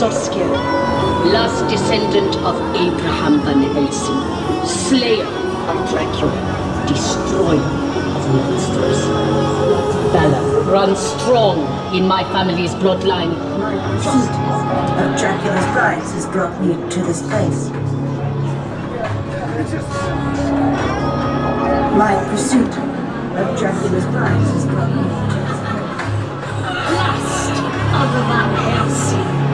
Doskia, last descendant of Abraham Van Helsing, slayer of Dracula, destroyer of monsters. Valor runs strong in my family's bloodline. My pursuit of Dracula's brides has brought me to this place. My pursuit of Dracula's brides has brought me to this place. Last of Van Helsing.